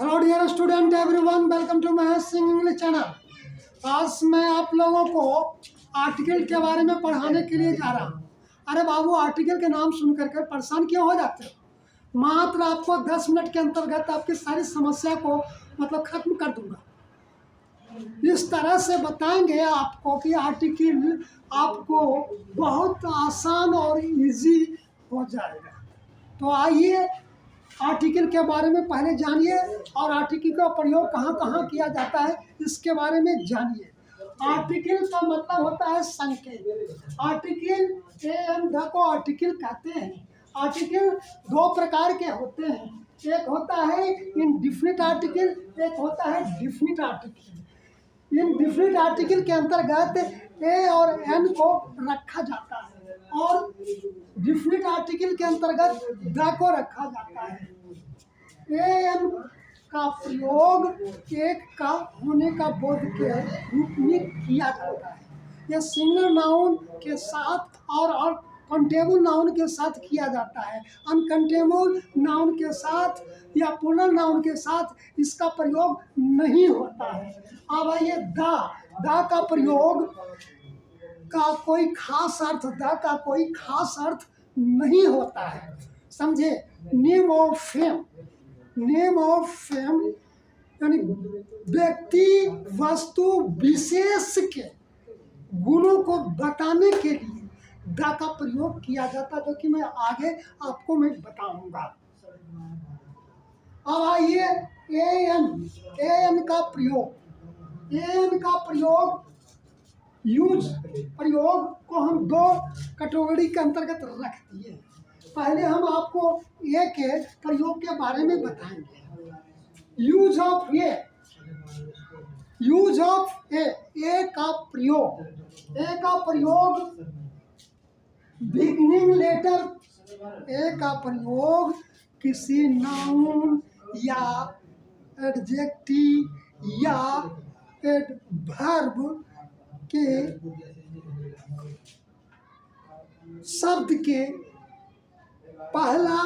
Hello dear student everyone, welcome to Mahesh Singh English channel. आज मैं आप लोगों को आर्टिकल के बारे में पढ़ाने के लिए जा रहा हूँ। अरे बाबू, आर्टिकल के नाम सुन करके परेशान क्यों हो जाते हो? मात्र आपको 10 मिनट के अंतर्गत आपकी सारी समस्या को खत्म कर दूंगा। इस तरह से बताएंगे आपको कि आर्टिकल आपको बहुत आसान और इजी हो जाएगा। तो आइए आर्टिकल के बारे में पहले जानिए और आर्टिकल का प्रयोग कहाँ कहाँ किया जाता है इसके बारे में जानिए। आर्टिकल का मतलब होता है संकेत। आर्टिकल को आर्टिकल कहते हैं। आर्टिकल दो प्रकार के होते हैं, एक होता है इनडिफिनिट आर्टिकल, एक होता है डिफिनिट आर्टिकल। इनडिफिनिट आर्टिकल के अंतर्गत ए और एन को रखा जाता है और डिफिनिट आर्टिकल के अंतर्गत द को रखा जाता है। एन का प्रयोग एक का होने का बोध के रूप में किया जाता है। यह सिंगुलर नाउन के साथ और काउंटेबल नाउन के साथ किया जाता है। अनकाउंटेबल नाउन के साथ या प्लूरल नाउन के साथ इसका प्रयोग नहीं होता है। अब आइए द का प्रयोग का कोई खास अर्थ, द का कोई खास अर्थ नहीं होता है, समझे। नेम ऑफ फेम यानी व्यक्ति वस्तु विशेष के गुणों को बताने के लिए द का प्रयोग किया जाता है, जो कि मैं आगे आपको बताऊंगा। अब आइए एन का प्रयोग प्रयोग को हम दो कैटेगरी के अंतर्गत रख दिए। पहले हम आपको ए के प्रयोग के बारे में बताएंगे। यूज ऑफ ए का प्रयोग बिगिनिंग लेटर, ए का प्रयोग किसी नाउन या एडजेक्टिव या एडवर्ब के शब्द के पहला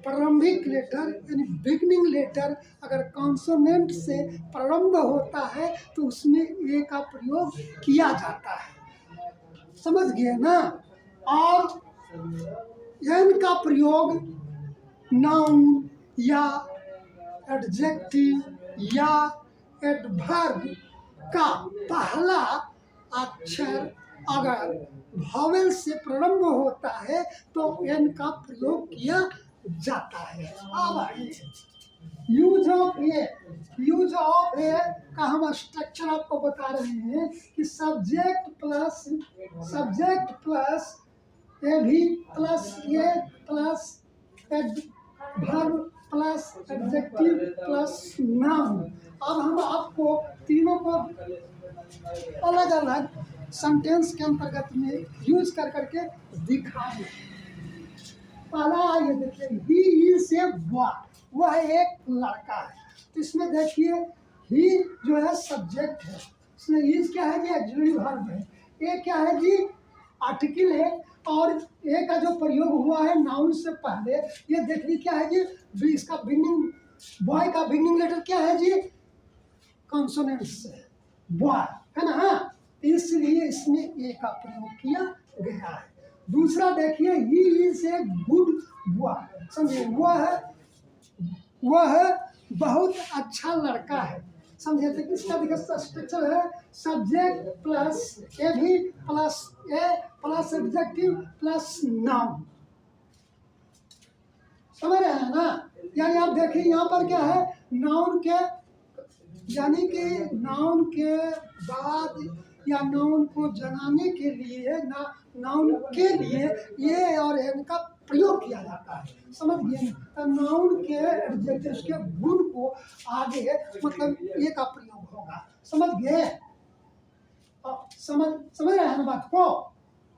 प्रारंभिक लेटर यानी बिगिनिंग लेटर अगर कॉन्सोनेंट से प्रारंभ होता है तो उसमें ए का प्रयोग किया जाता है, समझ गए ना। और एन का प्रयोग नाउन या एडजेक्टिव या एडवर्ब का पहला अक्षर अगर वॉवेल से प्रारंभ होता है तो एन का प्रयोग किया जाता है। अब आइए यूज ऑफ ए का हम स्ट्रक्चर आपको बता रहे हैं कि सब्जेक्ट प्लस ए भी plus a plus adverb plus adjective plus noun. अब हम आपको तीनों को अलग अलग सेंटेंस के अंतर्गत में यूज कर करके दिखाएं। पहला ये देखिए, ही इज ए बॉय, वह एक लड़का है। तो इसमें देखिए ही जो है सब्जेक्ट है, इसमें इज क्या है जी, ऑक्सिलरी वर्ब है। ए क्या है जी, आर्टिकल है। और ए का जो प्रयोग हुआ है नाउन से पहले, ये देखिए क्या है जी, इसका बिगिनिंग, बॉय का बिगिनिंग लेटर क्या है जी, कॉन्सोनेंट से बॉय है ना, इसलिए इसमें ए का प्रयोग किया गया है। दूसरा देखिए, he is a good boy, समझे, वह बहुत अच्छा लड़का है, समझे। तो इसका देखिए स्ट्रक्चर है सब्जेक्ट प्लस ए भी plus a plus adjective plus noun, समझ रहे हैं ना। यानी आप देखिए यहाँ पर क्या है, नाउन के यानी कि नाउन के बाद या नाउन को जनाने के लिए नाउन के लिए ये और एन का प्रयोग किया जाता है, समझ गए। तो नाउन के एडजेक्टिव के गुण को आगे ए का प्रयोग होगा, समझ गए। समझ रहे हैं बात को।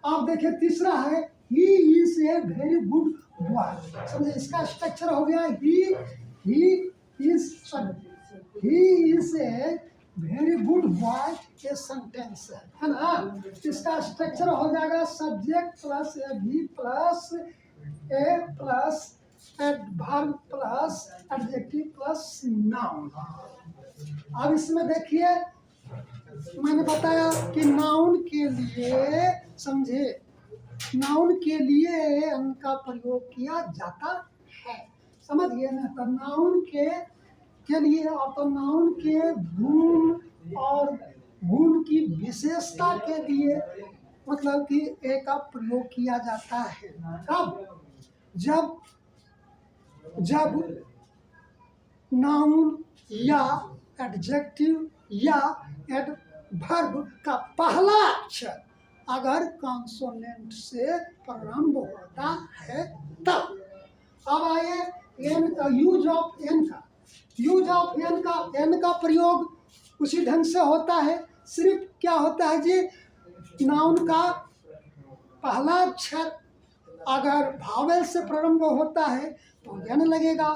आप देखिए तीसरा है, he is a very good boy, समझे। इसका स्ट्रक्चर हो गया he is a very good boy, ये सेंटेंस है ना। इसका स्ट्रक्चर हो जाएगा सब्जेक्ट प्लस ए भी plus a plus adverb plus adjective plus noun. अब इसमें देखिए मैंने बताया कि नाउन के लिए, समझे, नाउन के लिए एन का प्रयोग किया जाता है, समझ गए ना। तो नाउन के लिए और तो नाउन के गुण और गुण की विशेषता के लिए मतलब कि ए का प्रयोग किया जाता है। कब? जब जब नाउन या एडजेक्टिव या एडवर्ब का पहला अक्षर अगर कॉन्सोनेंट से प्रारंभ होता है तब। अब आइए एन का यूज ऑफ एन का। यूज ऑफ एन का प्रयोग उसी ढंग से होता है। सिर्फ क्या होता है जी, नाउन का पहला अक्षर अगर भावेल से प्रारंभ होता है तो एन लगेगा।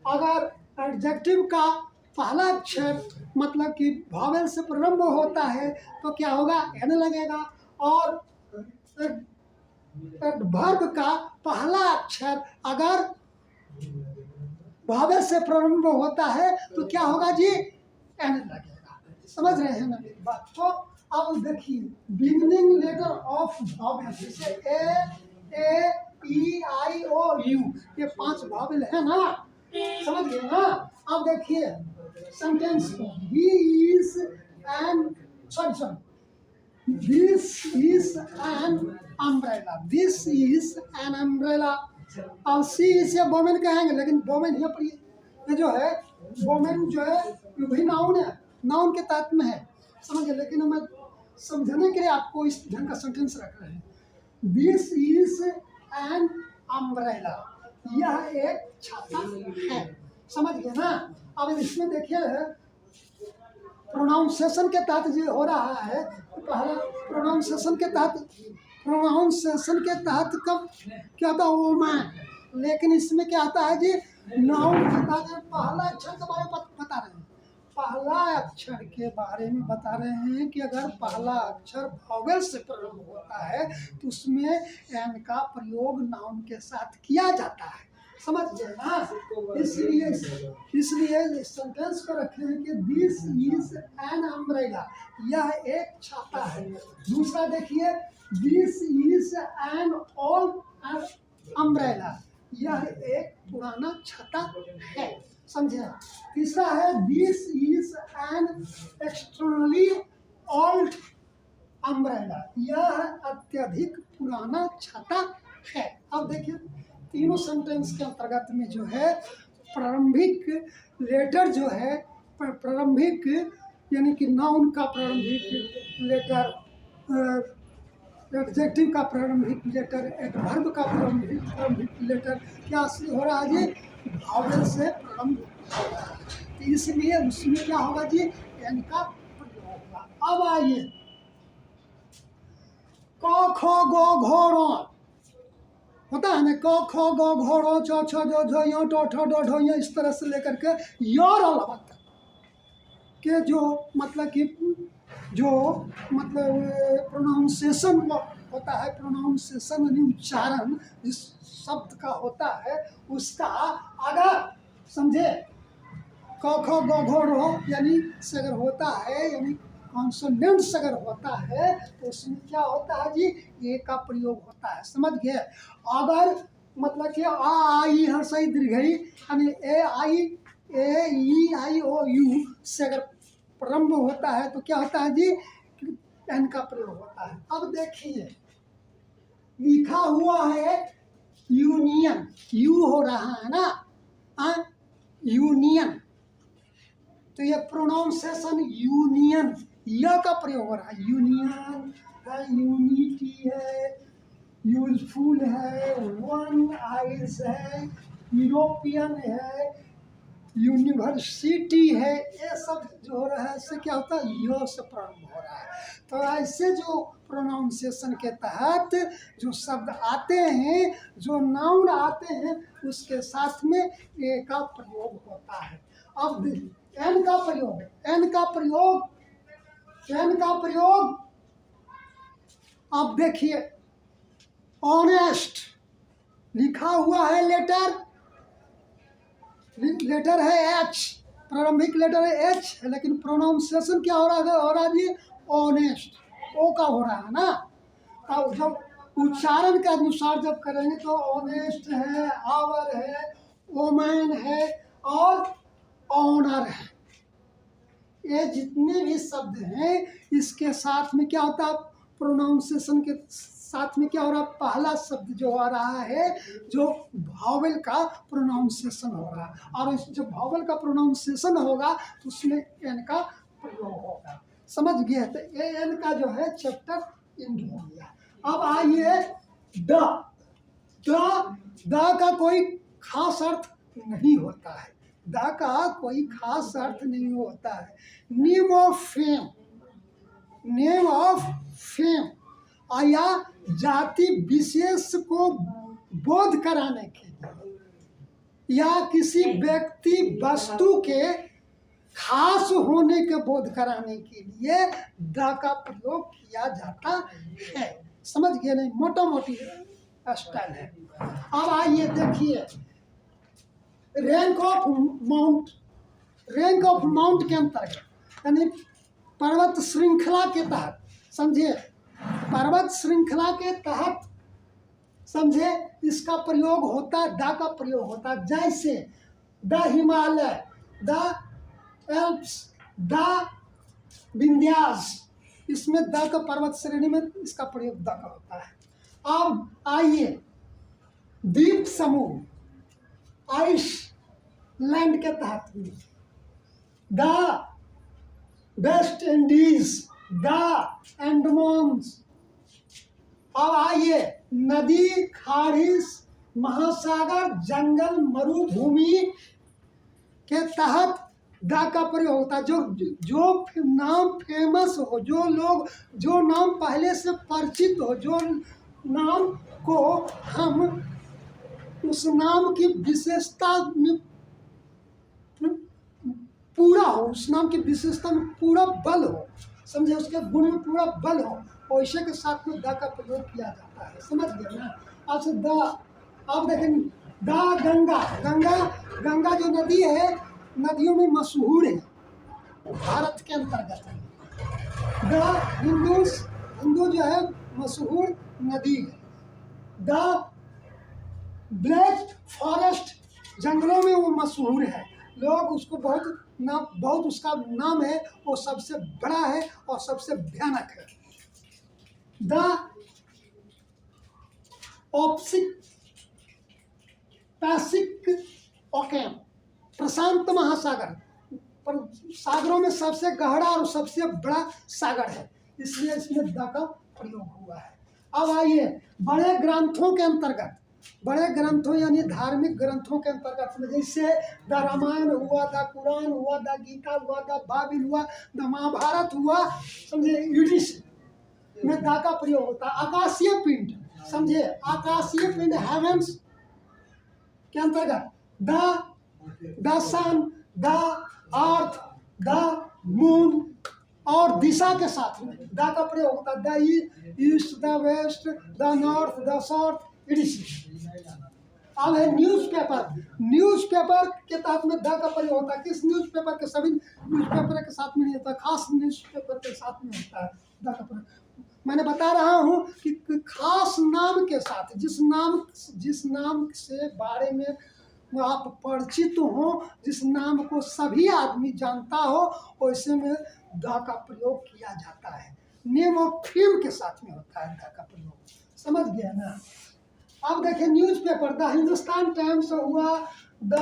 अगर एडजेक्टिव का पहला अक्षर मतलब कि भावेल से प्रारंभ होता है तो क्या होगा, एन लगेगा। और एडवर्ब का पहला अक्षर अगर भावेल से प्रारंभ होता है तो क्या होगा जी, एन लगेगा। समझ रहे हैं ना मेरी बात? तो अब देखिए बिगिनिंग लेटर ऑफ भावेल, जैसे ए ई आई ओ यू, ये 5 भावेल है ना, समझ गए ना। अब देखिए सेंटेंस को, he is an this is an umbrella, this is an umbrella. और सी इसे वोमेन कहेंगे, लेकिन वोमेन यहाँ पर ये जो है वोमेन जो है ये भी नाउन है, नाउन के तहत में है, समझ गए। लेकिन हमें समझने के लिए आपको इस ढंग का सेंटेंस रख रहे हैं। दिस इज एन अम्ब्रेला, यह एक छाता है, समझ गए ना। अब इसमें देखिए प्रोनाउंसिएशन के तहत जो हो रहा है, पहला प्रोनाउंसिएशन के तहत कब क्या था, वो मैं, लेकिन इसमें क्या आता है जी, नाउन के तहत पहला अक्षर के बारे में बता रहे हैं। पहला अक्षर के बारे में बता रहे हैं कि अगर पहला अक्षर वावेल से प्रारंभ होता है तो उसमें एन का प्रयोग नाउन के साथ किया जाता है, समझ गए ना। इसलिए इस सेंटेंस को रखे हैं कि दिस इज एन अम्ब्रेला, यह एक छाता है। दूसरा देखिए, this is an old umbrella, यह एक पुराना छाता है, समझे। तीसरा है this is an extremely old umbrella, यह अत्यधिक पुराना छाता है। अब देखिए तीनों सेंटेंस के अंतर्गत में जो है प्रारंभिक लेटर जो है, प्रारंभिक यानी कि नाउन का प्रारंभिक लेटर, एडजेक्टिव का प्रारंभिक लेटर, एडवर्ब का प्रारंभिक लेटर क्या हो रहा है जी, वावेल से प्रारंभ हो रहा है, तो इसलिए उसमें क्या होगा जी, एन का प्रयोग होगा। अब आइए क ख ग घ र होता है ना, क ख ग घ र च छ ज झ य ट ठ ड ढ य, इस तरह से लेकर के य र ल तक के जो मतलब कि जो मतलब प्रोनाउंसिएशन होता है, प्रोनाउंसिएशन यानी उच्चारण जिस शब्द का होता है उसका अगर समझे क ख ग घ र यानी से अगर होता है, यानी कॉन्सोनेंट्स अगर होता है तो उसमें क्या होता है जी, ए का प्रयोग होता है, समझ गए। अगर मतलब कि आ आई हर्षई दीर्घई यानी ए ई आई ओ यू से अगर प्रारंभ होता है तो क्या होता है जी, एन का प्रयोग होता है। अब देखिए लिखा हुआ है यूनियन, यू हो रहा है ना, यूनियन, तो ये प्रोनाउंसिएशन यूनियन, य का प्रयोग हो रहा है। यूनियन है, यूनिटी है, यूजफुल है, वन आइज है, यूरोपियन है, यूनिवर्सिटी है, ये सब जो हो रहा है इससे क्या होता है, य से प्रारंभ हो रहा है। तो ऐसे जो प्रोनाउंसिएशन के तहत जो शब्द आते हैं, जो नाउन आते हैं, उसके साथ में ए का प्रयोग होता है। अब एन का प्रयोग, एन का प्रयोग अब देखिए ऑनेस्ट लिखा हुआ है लेटर, लेटर है एच, प्रारंभिक लेटर है एच, लेकिन प्रोनाउंसिएशन क्या हो रहा है जी, ऑनेस्ट, ओ का हो रहा है ना। अब जब उच्चारण के अनुसार जब करेंगे तो ऑनेस्ट है, आवर है, ओमैन है और ऑनर है। ये जितने भी शब्द हैं इसके साथ में क्या होता है, प्रोनाउंसिएशन के साथ में क्या हो रहा है, पहला शब्द जो आ रहा है जो भावेल का प्रोनाउंसिएशन हो रहा है, और इस जो भावेल का प्रोनाउंसिएशन होगा तो उसमें एन का प्रयोग होगा। समझ गए? तो ए एन का जो है चैप्टर एंड हो गया। अब आइए द का कोई खास अर्थ नहीं होता है, द का कोई खास अर्थ नहीं होता है। Name of fame, name of fame या जाति विशेष को बोध कराने के लिए या किसी व्यक्ति वस्तु के खास होने के बोध कराने के लिए द का प्रयोग किया जाता है। समझ गए? नहीं, मोटा मोटी स्टाइल है। अब आइए देखिए rank of mount, rank of mount के अंतर्गत यानी पर्वत श्रृंखला के तहत, समझे, पर्वत श्रृंखला के तहत समझे इसका प्रयोग होता है, द का प्रयोग होता है। जैसे the Himalaya, the Alps, the Vindhyas, इसमें द का पर्वत श्रेणी में इसका प्रयोग द का होता है। अब आइए द्वीप समूह, आइस लैंड के तहत द वेस्ट इंडीज, द अंडमान्स। अब आइए नदी, खाड़ी, महासागर, जंगल, मरुभूमि के तहत द का प्रयोग होता है। जो नाम फेमस हो, जो नाम पहले से परिचित हो, जो नाम को हम उस नाम की विशेषता में पूरा हो, उस नाम की विशेषता में पूरा बल हो, समझे, उसके गुण में पूरा बल हो, वैसे के साथ में द का प्रयोग किया जाता है। समझ गए ना? अब से द, अब देखें द गंगा, गंगा जो नदी है नदियों में मशहूर है, भारत के अंतर्गत है। द हिंदू जो है मशहूर नदी है। द ब्लैक फॉरेस्ट, जंगलों में वो मशहूर है, लोग उसको बहुत उसका नाम है, वो सबसे बड़ा है और सबसे भयानक है। द पैसिफिक ओकेन, प्रशांत महासागर, पर सागरों में सबसे गहरा और सबसे बड़ा सागर है, इसलिए इसमें द का प्रयोग हुआ है। अब आइए बड़े ग्रंथों के अंतर्गत, बड़े ग्रंथों यानी धार्मिक ग्रंथों के अंतर्गत, जैसे द रामायण हुआ, द कुरान हुआ, द गीता हुआ, द बाइबिल हुआ, द महाभारत हुआ, समझे, यूडिस में द का प्रयोग होता है। आकाशीय पिंड, समझे, आकाशीय पिंड हेवेंस के अंतर्गत the sun, the earth, the moon और दिशा के साथ में द का प्रयोग होता है। The east, the west, the north, the south, अब है न्यूज़पेपर के तहत में द का प्रयोग होता है। किस न्यूज़पेपर के, सभी न्यूज़पेपर के साथ में नहीं होता, खास न्यूज़पेपर के साथ में होता है द का प्रयोग। मैंने बता रहा हूँ कि खास नाम के साथ, जिस नाम से बारे में आप परिचित हो, जिस नाम को सभी आदमी जानता हो, वैसे में द का प्रयोग किया जाता है। नेम ऑफ फेम के साथ में होता है द का प्रयोग। समझ गया ना? अब देखिए न्यूज़पेपर, द हिंदुस्तान टाइम्स हुआ, द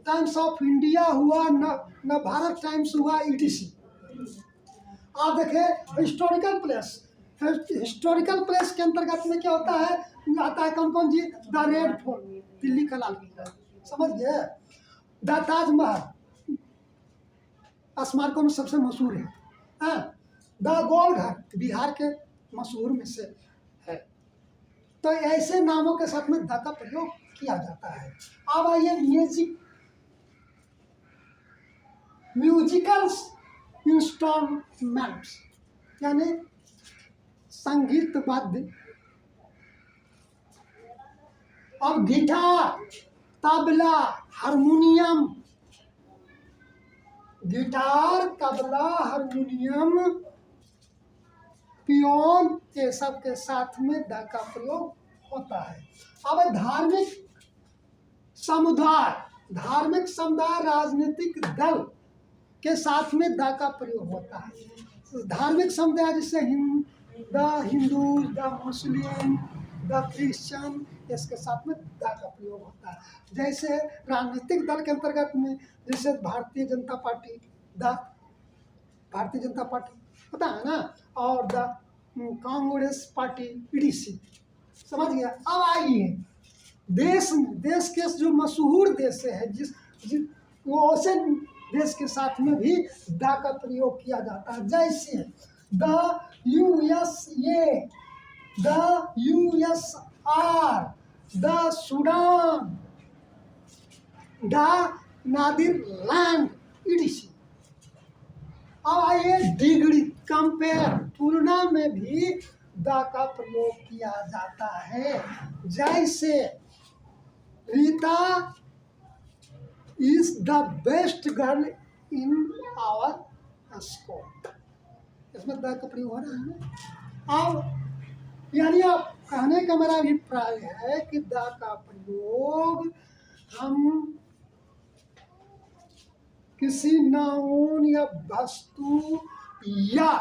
टाइम्स ऑफ इंडिया हुआ, न भारत टाइम्स हुआ, ईटीसी। आप देखिए हिस्टोरिकल प्लेस, हिस्टोरिकल प्लेस के अंतर्गत में क्या होता है, आता है कौन कौन जी, द रेड फोर्ट, दिल्ली का लाल किला, समझ गए, द ताजमहल स्मारकों में सबसे मशहूर है, द गोलघर बिहार के मशहूर में से है। तो ऐसे नामों के साथ में द का प्रयोग किया जाता है। अब आइए म्यूजिकल इंस्ट्रूमेंट्स यानी संगीत वाद्य। अब guitar, tabla, harmonium, guitar, tabla, harmonium, piano, ये सब के साथ में द का प्रयोग होता है। अब धार्मिक समुदाय, राजनीतिक दल के साथ में द का प्रयोग होता है। धार्मिक समुदाय जैसे Hindu, the Muslim, the Christian, इसके साथ में द का प्रयोग होता है। जैसे राजनीतिक दल के अंतर्गत में जैसे Bharatiya Janata party, the Bharatiya Janata party होता है ना, और द कांग्रेस पार्टी, ईडीसी, समझ गया। अब आइए देश के जो मशहूर देश है वो ऐसे देश के साथ में भी द का प्रयोग किया जाता है। जैसे the USA, the USR, the Sudan, the Netherland, ईडीसी। अब आइए डिग्री, कंपेयर, तुलना में भी द का प्रयोग किया जाता है। जैसे Rita is the best girl in our school, इसमें द का प्रयोग हो रहा है ना। अब यानी आप कहने का मेरा अभिप्राय है कि द का प्रयोग हम किसी नाउन या वस्तु या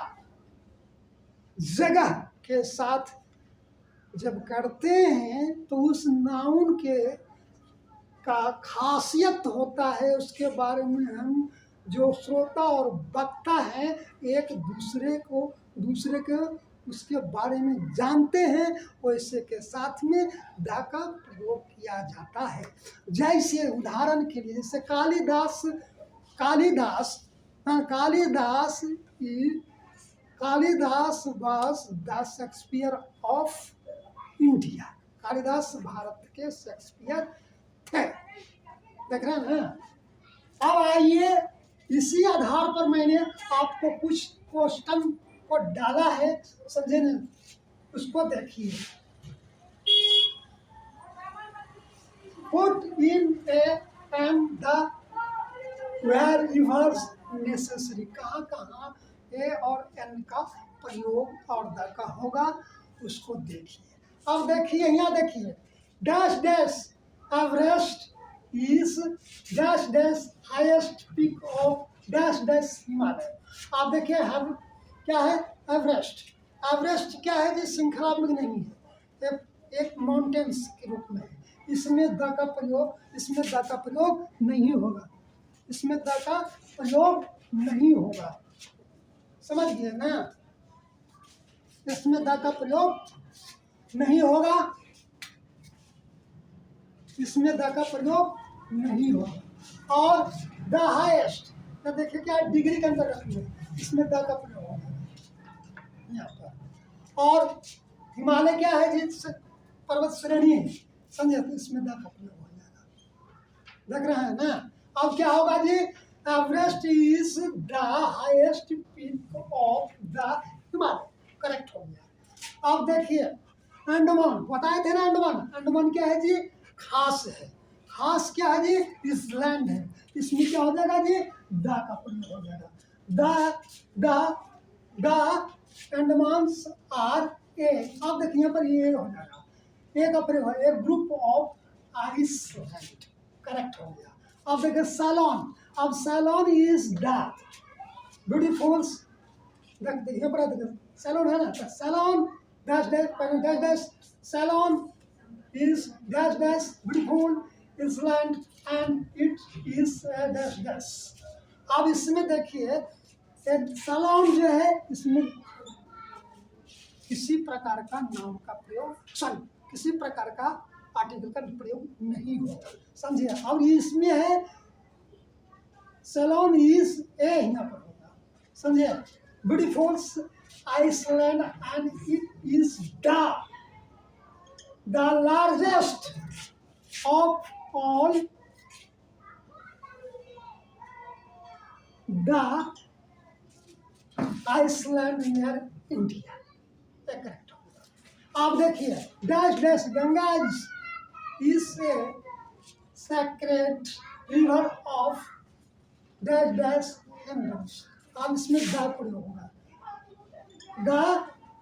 जगह के साथ जब करते हैं तो उस नाउन के का खासियत होता है, उसके बारे में हम जो श्रोता और वक्ता है एक दूसरे के उसके बारे में जानते हैं, वैसे के साथ में द का प्रयोग किया जाता है। जैसे उदाहरण के लिए जैसे Kalidas was the Shakespeare of India. Kalidas Bharat के शेक्सपियर थे, देख रहे हैं ना। अब आइए इसी आधार पर मैंने आपको कुछ क्वेश्चन को डाला है, समझे ना, उसको देखिए। Put in a and the wherever necessary, कहाँ ए और एन का प्रयोग और द का होगा, उसको देखिए। अब देखिए, यहाँ देखिए, dash dash Everest is dash dash highest peak of dash dash Himalaya. आप देखिए क्या है एवरेस्ट। एवरेस्ट क्या है जी, श्रृंखला में नहीं है, एक माउंटेन्स के रूप में है। इसमें द का प्रयोग नहीं होगा, इसमें द का प्रयोग नहीं होगा, समझ गए ना। इसमें द का प्रयोग नहीं होगा, इसमें द का प्रयोग नहीं होगा। और द हाईएस्ट, तो देखिए क्या डिग्री के अंतर्गत में, इसमें द का प्रयोग होगा यहाँ पर। और हिमालय क्या है जी, पर्वत श्रेणी है, समझे, तो इसमें द का प्रयोग हो जाएगा, देख रहे हैं ना। अब क्या होगा जी, Everest is the highest peak of the Himalaya, correct हो गया। अब देखिए अंडमान, बताए थे ना, अंडमान क्या है जी, खास है। खास क्या है जी, इसलैंड है, इसमें क्या हो जाएगा जी, द का प्रयोग हो जाएगा। द अंडमान्स आर ए, अब देखिए यहाँ पर ये हो जाएगा, ए का प्रयोग है, ए ग्रुप ऑफ आइसलैंड, करेक्ट हो गया। अब देखिए सैलॉन, अब सैलॉन इज द ब्यूटीफुल, देखिए पढ़ा देखिए सैलॉन है ना, salon dash dash dash, salon is dash dash beautiful island and it is dash dash। अब इसमें देखिए सैलॉन जो है, इसमें किसी प्रकार का नाम का प्रयोग, किसी प्रकार का आर्टिकल का प्रयोग नहीं होगा, समझिए। अब इसमें है सैलॉन इज ए, यहाँ पर होगा, समझिए। Beautiful Iceland and it is the largest of all the Iceland near India, correct होगा। आप देखिए dash dash Ganga is a sacred river of dash dash Hindus. अब इसमें गा प्रयोग होगा.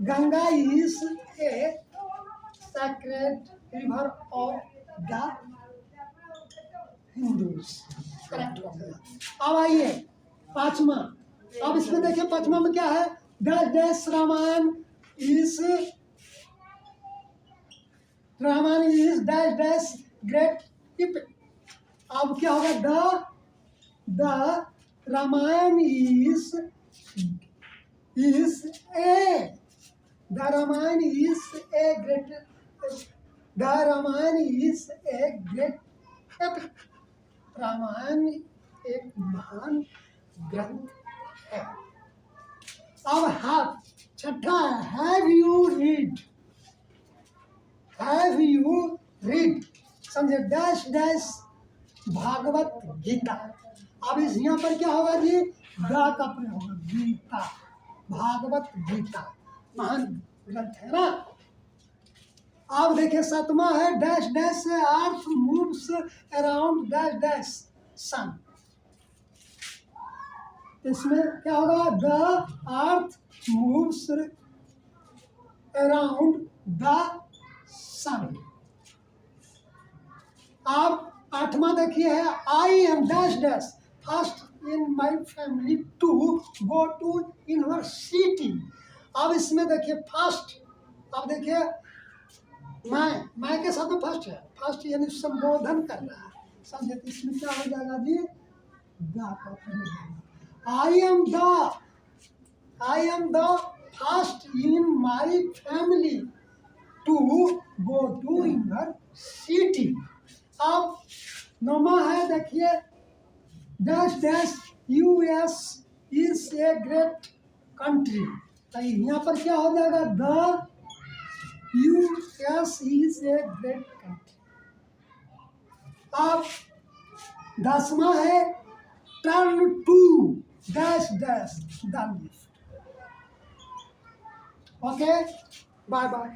Ganga is a sacred river of the Hindus. Correct हो गया. अब आइए पांचवा. अब इसमें देखिए पांचवा में क्या है. Dash dash Ramayana is dash dash great epic. अब क्या होगा. The Ramayana is a the Ramayana is a great epic. Ramayana एक महान ग्रंथ है. अब छठा हैव यू रीड समझे. Dash dash Bhagavad Gita. अब इस यहाँ पर क्या होगा जी. गा का प्रयोग होगा. गीता भागवत गीता महान ग्रंथ है ना. अब देखिए सातवां है. Dash dash earth moves around dash dash sun. इसमें क्या होगा. The earth moves around the sun. अब आठवां देखिए है. I am dash dash first in my family to go to university. अब इसमें देखिए फर्स्ट. अब देखिए मैं के साथ में फर्स्ट है. फर्स्ट यानी संबोधन कर रहा है. समझे. इसमें क्या हो जाएगा जी. I am the first in my family to go to university. अब नौमा है देखिए. Dash dash US is a great country. यहाँ पर क्या हो जाएगा. The US is a great country. अब 10वां है. Turn to dash dash the left. Okay bye bye.